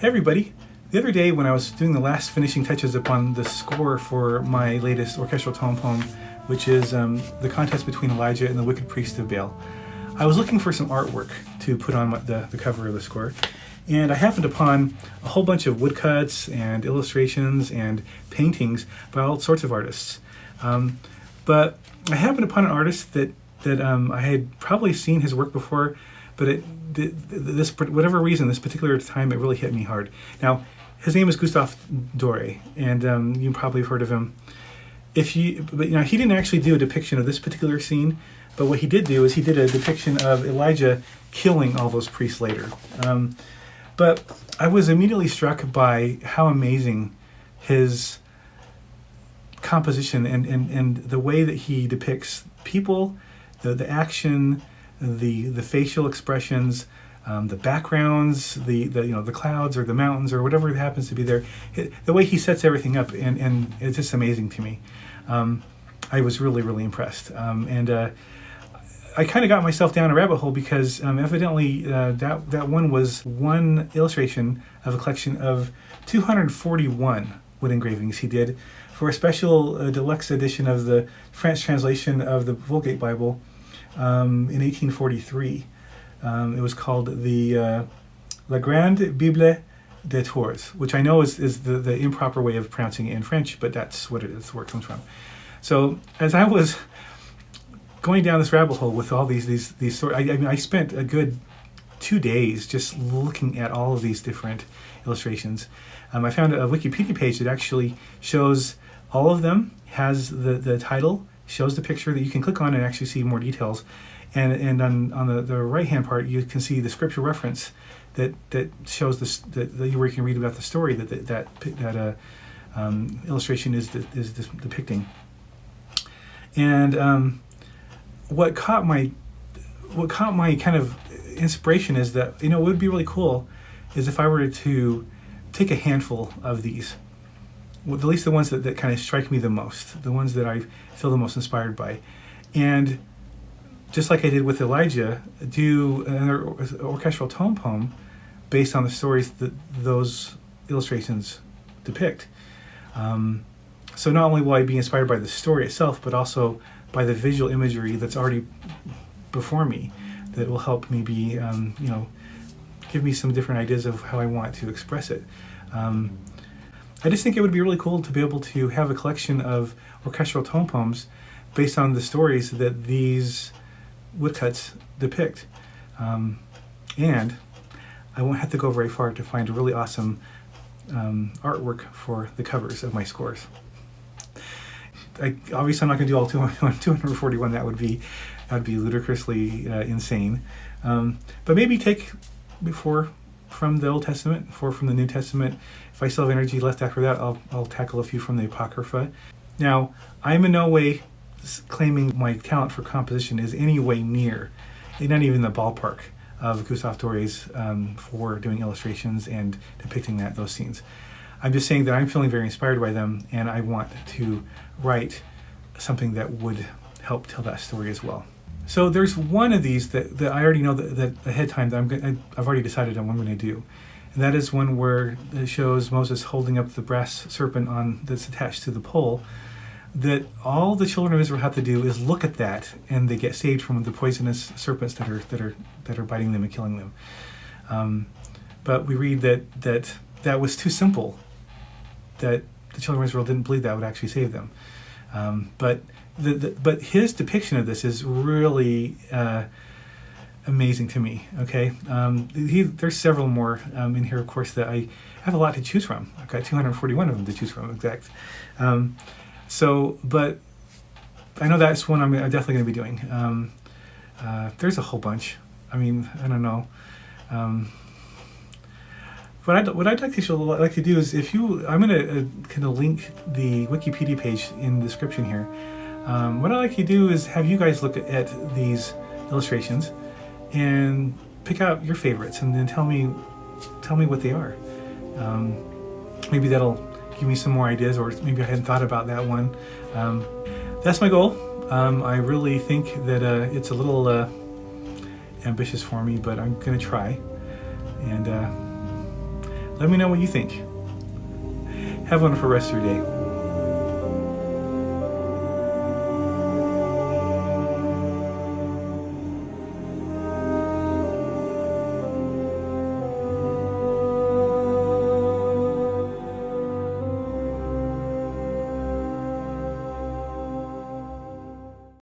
Hey everybody! The other day when I was doing the last finishing touches upon the score for my latest orchestral tone poem, which is the contest between Elijah and the wicked priest of Baal, I was looking for some artwork to put on the cover of the score, and I happened upon a whole bunch of woodcuts and illustrations and paintings by all sorts of artists. But I happened upon an artist that I had probably seen his work before, but whatever reason, this particular time, it really hit me hard. Now, his name is Gustave Doré, and you probably have heard of him. But he didn't actually do a depiction of this particular scene, but what he did do is he did a depiction of Elijah killing all those priests later. But I was immediately struck by how amazing his composition and the way that he depicts people, the action, the facial expressions, the backgrounds, the clouds or the mountains or whatever happens to be there. The way he sets everything up, and it's just amazing to me. I was really, really impressed. I kind of got myself down a rabbit hole because evidently that one was one illustration of a collection of 241 wood engravings he did for a special deluxe edition of the French translation of the Vulgate Bible in 1843. It was called the Grande Bible de Tours, which I know is the improper way of pronouncing it in French, but that's what it is, where it comes from. So as I was going down this rabbit hole with all these sort, I spent a good 2 days just looking at all of these different illustrations. I found a Wikipedia page that actually shows all of them, has the title, shows the picture that you can click on and actually see more details. And on the right-hand part, you can see the scripture reference that shows where you can read about the story that illustration is depicting. And what caught my kind of inspiration is that, what would be really cool is if I were to take a handful of these, at least the ones that kind of strike me the most, the ones that I feel the most inspired by, and just like I did with Elijah, do an orchestral tone poem based on the stories that those illustrations depict. So not only will I be inspired by the story itself, but also by the visual imagery that's already before me that will help me give me some different ideas of how I want to express it. I just think it would be really cool to be able to have a collection of orchestral tone poems based on the stories that these woodcuts depict. And I won't have to go very far to find a really awesome artwork for the covers of my scores. Obviously I'm not going to do all 241. That would be ludicrously insane. But maybe take 4 from the Old Testament, 4 from the New Testament. If I still have energy left after that, I'll tackle a few from the Apocrypha. Now, I'm in no way claiming my talent for composition is any way near, not even the ballpark of Gustave Doré's for doing illustrations and depicting those scenes. I'm just saying that I'm feeling very inspired by them, and I want to write something that would help tell that story as well. So there's one of these that I already know that ahead of time that I've already decided on what I'm going to do. And that is one where it shows Moses holding up the brass serpent that's attached to the pole, that all the children of Israel have to do is look at that and they get saved from the poisonous serpents that are biting them and killing them. But we read that was too simple, that the children of Israel didn't believe that would actually save them. But his depiction of this is really amazing to me. Okay, there's several more in here, of course, that I have a lot to choose from. I've got 241 of them to choose from, exact. But I know that's one I'm definitely going to be doing. There's a whole bunch. I don't know. What I'd like to do is, I'm going to kind of link the Wikipedia page in the description here. What I'd like to do is have you guys look at these illustrations and pick out your favorites, and then tell me what they are. Maybe that'll give me some more ideas, or maybe I hadn't thought about that one. That's my goal. I really think that it's a little ambitious for me, but I'm going to try. And Let me know what you think. Have a wonderful rest of your day.